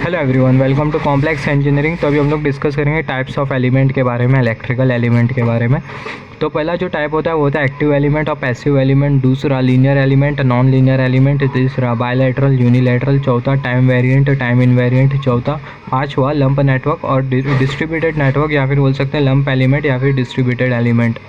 Hello everyone, welcome to complex engineering. तो अभी हम लोग डिस्कस करेंगे टाइप्स ऑफ एलिमेंट के बारे में, इलेक्ट्रिकल एलिमेंट के बारे में। तो पहला जो टाइप होता है वो होता है एक्टिव एलिमेंट और पैसिव एलिमेंट। दूसरा linear element, non linear element. तीसरा बायलैटरल, यूनिलैटरल। चौथा टाइम वेरिएंट, टाइम इनवेरिएंट। चौथा पांचवा लंप नेटवर्क और डिस्ट्रीब्यूटेड नेटवर्क, या फिर बोल सकते हैं लंप एलिमेंट या फिर डिस्ट्रीब्यूटेड एलिमेंट।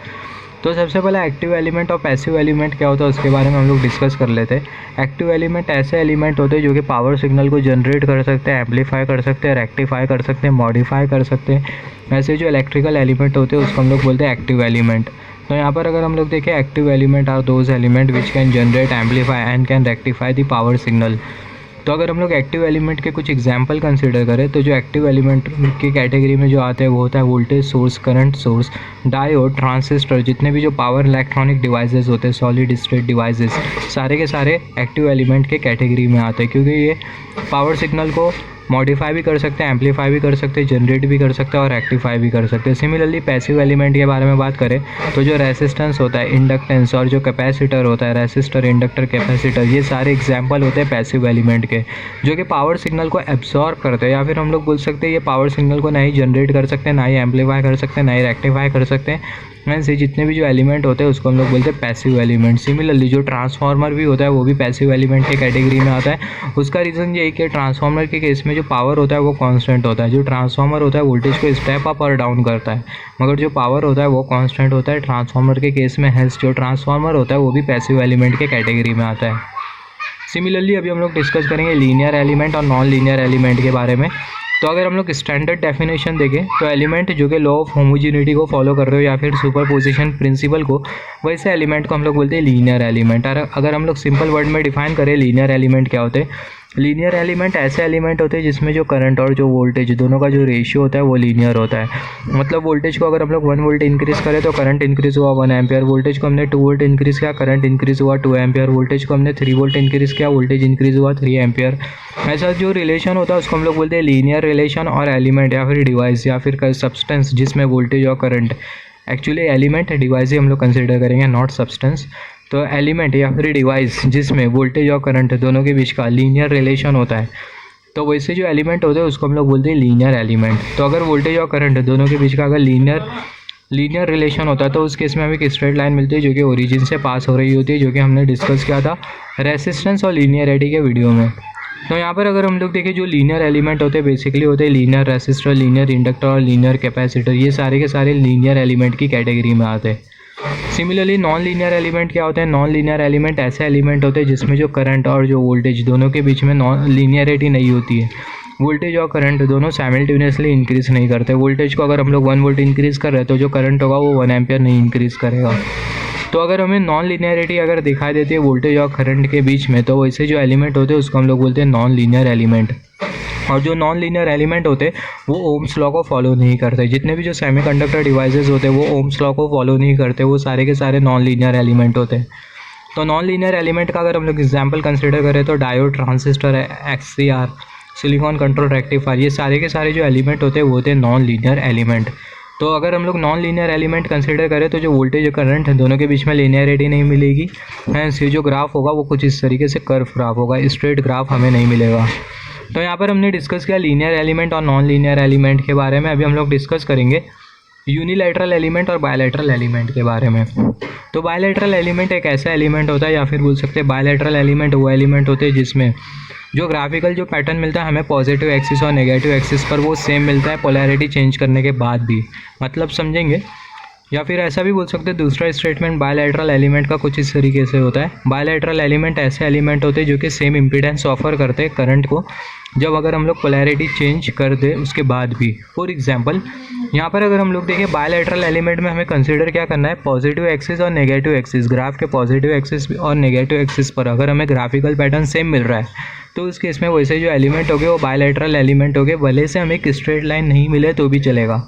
तो सबसे पहले एक्टिव एलिमेंट और पैसिव एलिमेंट क्या होता है उसके बारे में हम लोग डिस्कस कर लेते हैं। एक्टिव एलिमेंट ऐसे एलिमेंट होते हैं जो कि पावर सिग्नल को जनरेट कर सकते हैं, एम्पलीफाई कर सकते हैं, रेक्टिफाई कर सकते हैं, मॉडिफाई कर सकते हैं। ऐसे जो इलेक्ट्रिकल एलिमेंट होते हैं उसको हम लोग बोलते हैं एक्टिव एलिमेंट। तो यहाँ पर अगर हम लोग देखें, active element are those element which can generate, amplify and can rectify the power signal. तो अगर हम लोग एक्टिव एलिमेंट के कुछ एग्जांपल कंसीडर करें तो जो एक्टिव एलिमेंट की कैटेगरी में जो आते हैं वो होता है voltage source, current source, diode, transistor. जितने भी जो पावर इलेक्ट्रॉनिक डिवाइसेस होते हैं, सॉलिड स्टेट डिवाइसेस, सारे के सारे एक्टिव एलिमेंट के कैटेगरी में आते हैं, क्योंकि ये पावर सिग्नल को मॉडिफाई भी कर सकते हैं, एम्पलीफाई भी कर सकते हैं, जनरेट भी कर सकते हैं और रेक्टिफाई भी कर सकते हैं। सिमिलरली पैसिव एलिमेंट के बारे में बात करें तो जो रेसिस्टेंस होता है, इंडक्टेंस और जो कैपेसिटर होता है, रेसिस्टर, इंडक्टर, कैपेसिटर, ये सारे एग्जाम्पल होते हैं पैसिव एलिमेंट के, जो कि पावर सिग्नल को एब्जॉर्ब करते हैं, या फिर हम लोग बोल सकते हैं ये पावर सिग्नल को ना ही जनरेट कर सकते हैं, ना ही एम्पलीफाई कर सकते हैं, ना ही रेक्टिफाई कर सकते हैं। से जितने भी जो एलिमेंट होते हैं उसको हम लोग बोलते हैं पैसिव एलिमेंट। सिमिलरली जो ट्रांसफार्मर भी होता है वो भी पैसिव एलिमेंट के कैटेगरी में आता है। उसका रीज़न ये है कि ट्रांसफार्मर के केस में जो पावर होता है वो कांस्टेंट होता है। जो ट्रांसफार्मर होता है वोल्टेज को स्टेप अप और डाउन करता है, मगर जो पावर होता है वो कांस्टेंट होता है ट्रांसफार्मर के केस में। हेंस जो ट्रांसफार्मर होता है वो भी पैसिव एलिमेंट के कैटेगरी में आता है। सिमिलरली अभी हम लोग डिस्कस करेंगे लीनियर एलिमेंट और नॉन लीनियर एलिमेंट के बारे में। तो अगर हम लोग स्टैंडर्ड डेफिनेशन देखें तो एलिमेंट जो कि लॉ ऑफ होमोजेनिटी को फॉलो कर रहे हो या फिर सुपरपोजिशन प्रिंसिपल को, वैसे एलिमेंट को हम लोग बोलते हैं लीनियर एलिमेंट। और अगर हम लोग सिंपल वर्ड में डिफाइन करें लीनियर एलिमेंट क्या होते हैं, लीनियर एलिमेंट ऐसे एलिमेंट होते हैं जिसमें जो करंट और जो वोल्टेज दोनों का जो रेशियो होता है वो लीनियर होता है। मतलब वोल्टेज को अगर हम लोग 1 वोल्ट इंक्रीज़ करें तो करंट इंक्रीज़ हुआ 1 एम्पियर, वोल्टेज को हमने 2 वोल्ट इंक्रीज़ किया, करंट इंक्रीज़ हुआ 2 एम्पियर, वोल्टेज को हमने 3 वोल्ट इंक्रीज़ किया, वोल्टेज इंक्रीज़ हुआ 3 एम्पियर। ऐसा जो रिलेशन होता है उसको हम लोग बोलते हैं लीनियर रिलेशन। और एलिमेंट या फिर डिवाइस या फिर सब्सटेंस जिसमें वोल्टेज और करंट, एक्चुअली एलिमेंट डिवाइस ही हम लोग कंसिडर करेंगे, नॉट सब्सटेंस। तो एलिमेंट या फिर डिवाइस जिसमें वोल्टेज और करंट दोनों के बीच का लीनियर रिलेशन होता है, तो वैसे जो एलिमेंट होते हैं उसको हम लोग बोलते हैं लीनियर एलिमेंट। तो अगर वोल्टेज और करंट दोनों के बीच का अगर लीनियर रिलेशन होता है तो उस केस में हमें एक स्ट्रेट लाइन मिलती है जो कि ओरिजिन से पास हो रही होती है, जो कि हमने डिस्कस किया था रेसिस्टेंस और लीनियरिटी के वीडियो में। तो यहाँ पर अगर हम लोग देखें जो लीनियर एलिमेंट होते हैं बेसिकली होते हैं लीनियर रेसिस्टर, लीनियर इंडक्टर और लीनियर कैपेसिटर। ये सारे के सारे लीनियर एलिमेंट की कैटेगरी में आते हैं। सिमिलरली नॉन लीनियर एलिमेंट क्या होते हैं, नॉन लीनियर एलिमेंट ऐसे एलिमेंट होते हैं जिसमें जो करंट और जो वोल्टेज दोनों के बीच में नॉन लीनियरिटी नहीं होती है। वोल्टेज और करंट दोनों साइमल्टेनियसली इंक्रीज़ नहीं करते। वोल्टेज को अगर हम लोग 1 वोल्ट इंक्रीज़ कर रहे हैं तो जो करंट होगा वो 1 एम्पियर नहीं इंक्रीज़ करेगा। तो अगर हमें नॉन लीनियरिटी अगर दिखाई देती है वोल्टेज और करंट के बीच में, तो वैसे जो एलिमेंट होते हैं उसको हम लोग बोलते हैं नॉन लीनियर एलिमेंट। और जो नॉन लीनियर एलिमेंट होते हैं वो ओम्स लॉ को फॉलो नहीं करते। जितने भी जो सेमीकंडक्टर डिवाइसेस होते हैं वो ओम्स लॉ को फॉलो नहीं करते, वो सारे के सारे नॉन लीनियर एलिमेंट होते हैं। तो नॉन लीनियर एलिमेंट का अगर हम लोग एग्जाम्पल कंसिडर करें तो diode, transistor, SCR, silicon control rectifier, ये सारे के सारे जो एलिमेंट होते हैं वो होते हैं नॉन लीनियर एलिमेंट। तो अगर हम लोग नॉन लीनियर एलिमेंट कंसिडर करें तो जो वोल्टेज और करंट है दोनों के बीच में लीनियरिटी नहीं मिलेगी। हैंस ये जो ग्राफ होगा वो कुछ इस तरीके से कर्व ग्राफ होगा, स्ट्रेट ग्राफ हमें नहीं मिलेगा। तो यहाँ पर हमने डिस्कस किया लीनियर एलिमेंट और नॉन लीनियर एलिमेंट के बारे में। अभी हम लोग डिस्कस करेंगे यूनिलैटरल एलिमेंट और बायलैटरल एलिमेंट के बारे में। तो बायलैटरल एलिमेंट एक ऐसा एलिमेंट होता है, या फिर बोल सकते हैं बायलैटरल एलिमेंट वो एलिमेंट होते हैं जिसमें जो ग्राफिकल जो पैटर्न मिलता है हमें पॉजिटिव एक्सिस और नेगेटिव एक्सिस पर वो सेम मिलता है पोलैरिटी चेंज करने के बाद भी। मतलब समझेंगे, या फिर ऐसा भी बोल सकते हैं दूसरा स्टेटमेंट बायलैटरल एलिमेंट का कुछ इस तरीके से होता है। बायलैटरल एलिमेंट ऐसे एलिमेंट होते हैं जो कि सेम इम्पीडेंस ऑफर करते हैं करंट को, जब अगर हम लोग पोलैरिटी चेंज कर दे उसके बाद भी। फॉर एग्जांपल यहाँ पर अगर हम लोग देखें बायलैटरल एलिमेंट में हमें कंसीडर क्या करना है, पॉजिटिव एक्सिस और नेगेटिव एक्सिस, ग्राफ के पॉजिटिव एक्सिस और नेगेटिव एक्सिस पर अगर हमें ग्राफिकल पैटर्न सेम मिल रहा है तो उस केस में वैसे जो एलिमेंट हो गए वो बायलैटरल एलिमेंट हो गए। भले से हमें एक स्ट्रेट लाइन नहीं मिले तो भी चलेगा,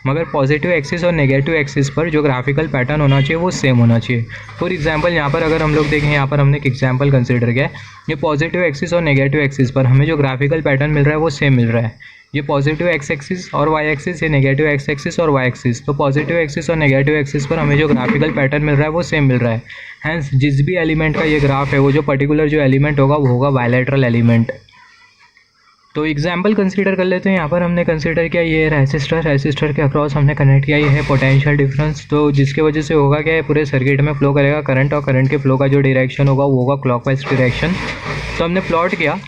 मगर पॉजिटिव एक्सिस और नेगेटिव एक्सिस पर जो ग्राफिकल पैटर्न होना चाहिए वो सेम होना चाहिए। फॉर एग्जांपल यहाँ पर अगर हम लोग देखें, यहाँ पर हमने एक एग्जांपल कंसीडर किया है, ये पॉजिटिव एक्सिस और नेगेटिव एक्सिस पर हमें जो ग्राफिकल पैटर्न मिल रहा है वो सेम मिल रहा है। ये पॉजिटिव एक्स एक्सिस और वाई एक्सिस, ये नेगेटिव एक्स एक्सिस और वाई एक्सिस। तो पॉजिटिव एक्सिस और नेगेटिव एक्सिस पर हमें जो ग्राफिकल पैटर्न मिल रहा है वो सेम मिल रहा है। हैंस जिस भी एलिमेंट का ये ग्राफ है वो जो पर्टिकुलर जो एलिमेंट होगा वो होगा बायलैटरल एलिमेंट। तो एग्जाम्पल कंसीडर कर लेते हैं। यहाँ पर हमने कंसीडर किया ये रेसिस्टर के अक्रॉस हमने कनेक्ट किया ये है पोटेंशियल डिफरेंस, तो जिसके वजह से होगा क्या है, पूरे सर्किट में फ्लो करेगा करंट, और करंट के फ्लो का जो डायरेक्शन होगा वो होगा क्लॉकवाइज डायरेक्शन। तो हमने प्लॉट किया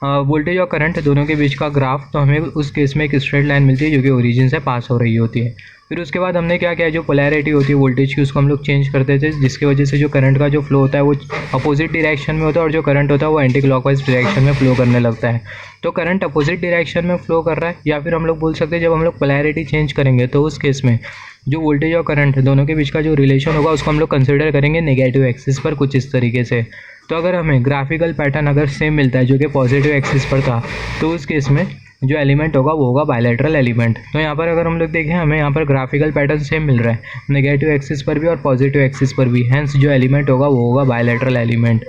वोल्टेज और करंट दोनों के बीच का ग्राफ, तो हमें उस केस में एक स्ट्रेट लाइन मिलती है जो कि ओरिजिन से पास हो रही होती है। फिर उसके बाद हमने क्या किया, जो पोलैरिटी होती है वोल्टेज की उसको हम लोग चेंज करते थे, जिसकी वजह से जो करंट का जो फ्लो होता है वो अपोजिट डायरेक्शन में होता है और जो करंट होता है वो एंटी क्लॉकवाइज डायरेक्शन में फ्लो करने लगता है। तो करंट अपोजिट डायरेक्शन में फ्लो कर रहा है, या फिर हम लोग बोल सकते हैं जब हम लोग पोलैरिटी चेंज करेंगे तो उस केस में जो वोल्टेज और करंट दोनों के बीच का जो रिलेशन होगा उसको हम लोग कंसिडर करेंगे नेगेटिव एक्सिस पर कुछ इस तरीके से। तो अगर हमें ग्राफिकल पैटर्न अगर सेम मिलता है जो कि पॉजिटिव एक्सिस पर था, तो उस केस में जो एलिमेंट होगा वो होगा बायलैटरल एलिमेंट। तो यहाँ पर अगर हम लोग देखें हमें यहाँ पर ग्राफिकल पैटर्न सेम मिल रहा है नेगेटिव एक्सिस पर भी और पॉजिटिव एक्सिस पर भी, हैंस जो एलिमेंट होगा वो होगा बायलैटरल एलिमेंट।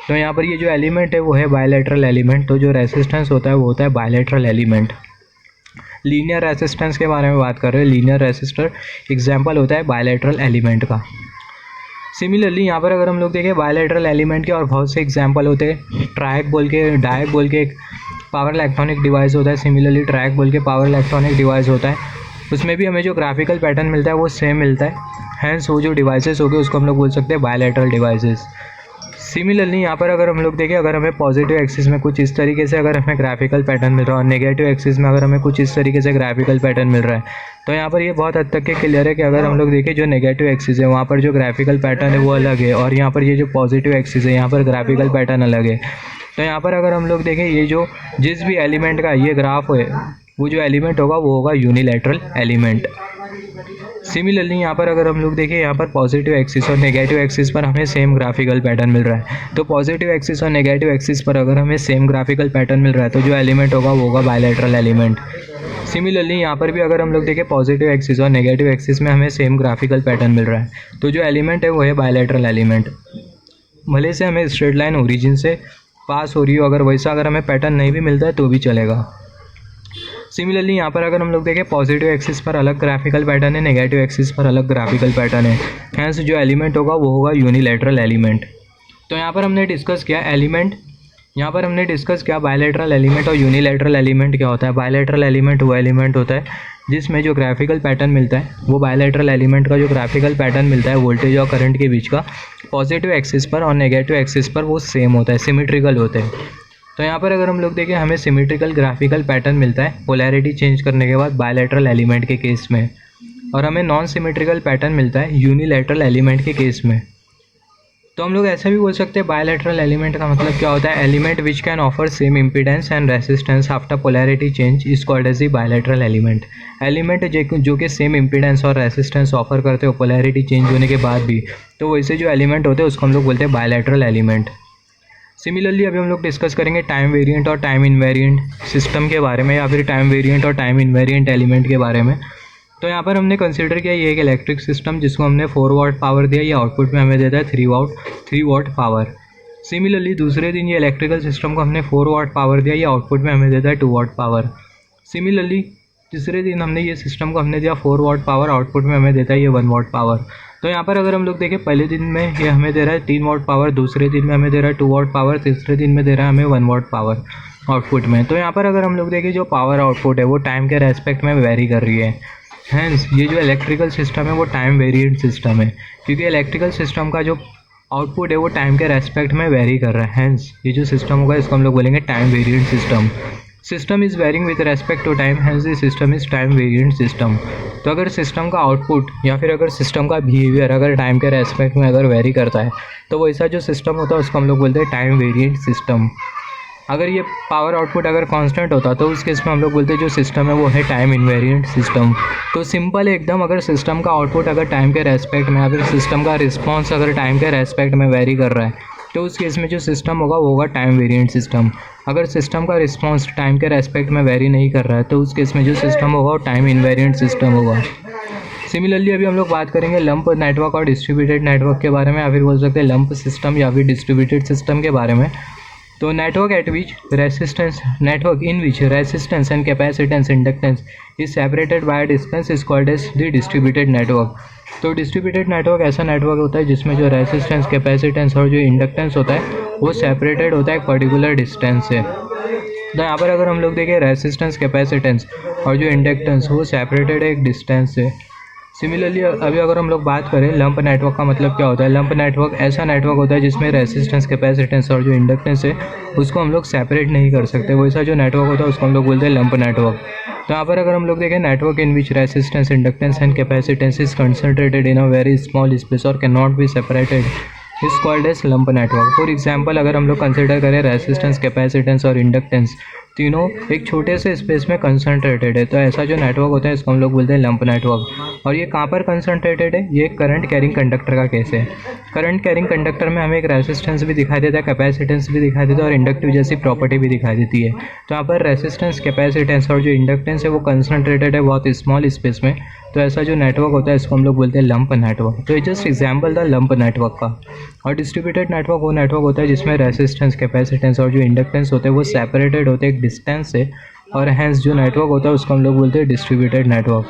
तो यहाँ पर ये जो एलिमेंट है वो है बायलैटरल एलिमेंट, तो जो रेसिस्टेंस होता है वो होता है बायलैटरल एलिमेंट। लीनियर रेसिस्टेंस के बारे में बात कर रहे हैं, लीनियर रेसिस्टर एग्जाम्पल होता है बायलैटरल एलिमेंट का। सिमिलरली यहाँ पर अगर हम लोग देखें बायलैटरल एलिमेंट के और बहुत से एग्जाम्पल होते हैं, ट्रायक बोल के डायक बोल के एक पावर इलेक्ट्रॉनिक डिवाइस होता है, सिमिलरली ट्रायक बोल के पावर इलेक्ट्रॉनिक डिवाइस होता है, उसमें भी हमें जो ग्राफिकल पैटर्न मिलता है वो सेम मिलता है, हैंस वो जो डिवाइसेस हो गए उसको हम लोग बोल सकते हैं बायलैटरल डिवाइसेस। सिमिलरली यहाँ पर अगर हम लोग देखें अगर हमें पॉजिटिव एक्सिस में कुछ इस तरीके से अगर हमें ग्राफिकल पैटर्न मिल रहा है और नेगेटिव एक्सिस में अगर हमें कुछ इस तरीके से ग्राफिकल पैटर्न मिल रहा है, तो यहाँ पर ये बहुत हद तक के क्लियर है कि अगर हम लोग देखें जो नेगेटिव एक्सिस है वहाँ पर जो ग्राफिकल पैटर्न है वो अलग है, और यहाँ पर ये जो पॉजिटिव एक्सिस है यहाँ पर ग्राफिकल पैटर्न अलग है। तो यहाँ पर अगर हम लोग देखें ये जो जिस भी एलिमेंट का ये ग्राफ है वो जो एलिमेंट होगा वो होगा यूनिलैटरल एलिमेंट। सिमिलरली यहाँ पर अगर हम लोग देखें यहाँ पर पॉजिटिव एक्सिस और नेगेटिव एक्सिस पर हमें सेम ग्राफिकल पैटर्न मिल रहा है, तो पॉजिटिव एक्सिस और नेगेटिव एक्सिस पर अगर हमें सेम ग्राफिकल पैटर्न मिल रहा है तो जो एलिमेंट होगा वो होगा बायलैटरल एलिमेंट। सिमिलरली यहाँ पर भी अगर हम लोग देखें पॉजिटिव एक्सिस और नेगेटिव एक्सिस में हमें सेम ग्राफिकल पैटर्न मिल रहा है, तो जो एलिमेंट है वो है बायलैटरल एलिमेंट। भले से हमें स्ट्रेट लाइन ओरिजिन से पास हो रही हो, अगर वैसा अगर हमें पैटर्न नहीं भी मिलता है तो भी चलेगा। सिमिलरली यहाँ पर अगर हम लोग देखें पॉजिटिव एक्सिस पर अलग ग्राफिकल पैटर्न है, नेगेटिव एक्सिस पर अलग ग्राफिकल पैटर्न है, हैंस जो एलिमेंट होगा वो होगा यूनिलैटरल एलिमेंट। तो यहाँ पर हमने डिस्कस किया एलिमेंट, यहाँ पर हमने डिस्कस किया बायलैटरल एलिमेंट और यूनिलैटरल एलिमेंट क्या होता है। बायलैटरल एलिमेंट वो एलिमेंट होता है जिसमें जो ग्राफिकल पैटर्न मिलता है वो बायलैटरल एलिमेंट का जो ग्राफिकल पैटर्न मिलता है वोल्टेज और करंट के बीच का पॉजिटिव एक्सिस पर और नेगेटिव एक्सिस पर वो सेम होता है, सिमेट्रिकल होते हैं। तो यहाँ पर अगर हम लोग देखें हमें सिमेट्रिकल ग्राफिकल पैटर्न मिलता है पोलैरिटी चेंज करने के बाद बायलैटरल एलिमेंट के केस में, और हमें नॉन सिमेट्रिकल पैटर्न मिलता है यूनिलैटरल एलिमेंट के केस में। तो हम लोग ऐसा भी बोल सकते हैं बायलैटरल एलिमेंट का मतलब क्या होता है, element which can offer same impedance and resistance after polarity change is called as the bilateral element. Element जो कि सेम इम्पीडेंस और रेसिस्टेंस ऑफर करते हो पोलैरिटी चेंज होने के बाद भी, तो वैसे जो एलिमेंट होते हैं उसको हम लोग बोलते हैं बायलैटरल एलिमेंट। सिमिलरली अभी हम लोग डिस्कस करेंगे टाइम वेरिएंट और टाइम इनवेरिएंट सिस्टम के बारे में, या फिर टाइम वेरिएंट और टाइम इनवेरिएंट एलिमेंट के बारे में। तो यहाँ पर हमने कंसीडर किया ये एक इलेक्ट्रिक सिस्टम जिसको हमने 4 वाट पावर दिया, ये आउटपुट में हमें देता है 3 वाट पावर। सिमिलरली दूसरे दिन ये इलेक्ट्रिकल सिस्टम को हमने 4 वाट पावर दिया, ये आउटपुट में हमें देता है 2 वाट पावर। सिमिलरली तीसरे दिन हमने ये सिस्टम को हमने दिया 4 वाट पावर, आउटपुट में हमें देता है ये 1 वाट पावर। तो यहाँ पर अगर हम लोग देखें पहले दिन में ये हमें दे रहा है 3 वाट पावर, दूसरे दिन में हमें दे रहा है 2 वाट पावर, तीसरे दिन में दे रहा है हमें 1 वाट पावर आउटपुट में। तो यहाँ पर अगर हम लोग देखें जो पावर आउटपुट है वो टाइम के रेस्पेक्ट में वेरी कर रही है, हैंस ये जो इलेक्ट्रिकल सिस्टम है वो टाइम वेरिएंट सिस्टम है, क्योंकि इलेक्ट्रिकल सिस्टम का जो आउटपुट है वो टाइम के रेस्पेक्ट में वेरी कर रहा है, हैंस ये जो सिस्टम होगा इसको हम लोग बोलेंगे time variant system. System is varying with respect to time, hence the system is time variant system. तो अगर सिस्टम का आउटपुट या फिर अगर सिस्टम का बिहेवियर अगर टाइम के रेस्पेक्ट में अगर वेरी करता है तो वैसा जो सिस्टम होता है उसको हम लोग बोलते हैं टाइम वेरिएंट सिस्टम। अगर ये पावर आउटपुट अगर कांस्टेंट होता तो उस केस में हम लोग बोलते हैं जो सिस्टम है वो है टाइम इनवेरिएंट सिस्टम। तो सिंपल है एकदम, अगर सिस्टम का आउटपुट अगर टाइम के रेस्पेक्ट में या फिर सिस्टम का रिस्पॉन्स अगर टाइम के रेस्पेक्ट में वेरी कर रहा है तो उस केस में जो सिस्टम होगा वो होगा टाइम वेरिएंट सिस्टम। अगर सिस्टम का रिस्पॉन्स टाइम के रेस्पेक्ट में वेरी नहीं कर रहा है तो उस केस में जो सिस्टम होगा वो टाइम इनवेरिएंट सिस्टम होगा। सिमिलरली अभी हम लोग बात करेंगे लंप नेटवर्क और डिस्ट्रीब्यूटेड नेटवर्क के बारे में, या फिर बोल सकते हैं लंप सिस्टम या फिर डिस्ट्रीब्यूटेड सिस्टम के बारे में। तो network in which resistance and capacitance inductance is separated by distance is called as the distributed network. तो डिस्ट्रीब्यूटेड नेटवर्क ऐसा नेटवर्क होता है जिसमें जो रेसिस्टेंस, कैपेसिटेंस और जो इंडक्टेंस होता है वो सेपरेटेड होता है एक पर्टिकुलर डिस्टेंस से। तो यहाँ पर अगर हम लोग देखें रेसिस्टेंस, कैपेसिटेंस और जो इंडक्टेंस वो सेपरेटेड है एक डिस्टेंस से। सिमिलरली अभी अगर हम लोग बात करें लंप नेटवर्क का मतलब क्या होता है, लंप नेटवर्क ऐसा नेटवर्क होता है जिसमें रेसिस्टेंस, कैपेसिटेंस और जो इंडक्टेंस है उसको हम लोग सेपरेट नहीं कर सकते, वैसा जो नेटवर्क होता है उसको हम लोग बोलते हैं लंप नेटवर्क। तो यहाँ पर अगर हम लोग देखें network in which resistance, inductance and capacitance is concentrated in a very small space और can not be separated is called as lump network. For example अगर हम लोग कंसिडर करें रेसिस्टेंस, कैपेसिटेंस और इंडक्टेंस तीनों एक छोटे से स्पेस में कंसंट्रेटेड है, तो ऐसा जो नेटवर्क होता है इसको हम लोग बोलते हैं लंप नेटवर्क। और ये कहाँ पर कंसंट्रेटेड है, ये करंट कैरिंग कंडक्टर का केस है। करंट कैरिंग कंडक्टर में हमें एक रेसिस्टेंस भी दिखाई देता है, कैपेसिटेंस भी दिखाई देता है और इंडक्टिव जैसी प्रॉपर्टी भी दिखाई देती है। तो यहाँ पर रेसिस्टेंस, कैपेसिटेंस और जो इंडक्टेंस है वो कंसंट्रेटेड है बहुत स्मॉल स्पेस में, तो ऐसा जो नेटवर्क होता है इसको हम लोग बोलते हैं लंप नेटवर्क। तो ये जस्ट एग्जाम्पल था लंप नेटवर्क का। और डिस्ट्रीब्यूटेड नेटवर्क वो नेटवर्क होता है जिसमें रेसिस्टेंस, कैपेसिटेंस और जो इंडक्टेंस होते हैं वो सेपरेटेड होते हैं एक डिस्टेंस से, और हैंस जो नेटवर्क होता है उसको हम लोग बोलते हैं डिस्ट्रीब्यूटेड नेटवर्क।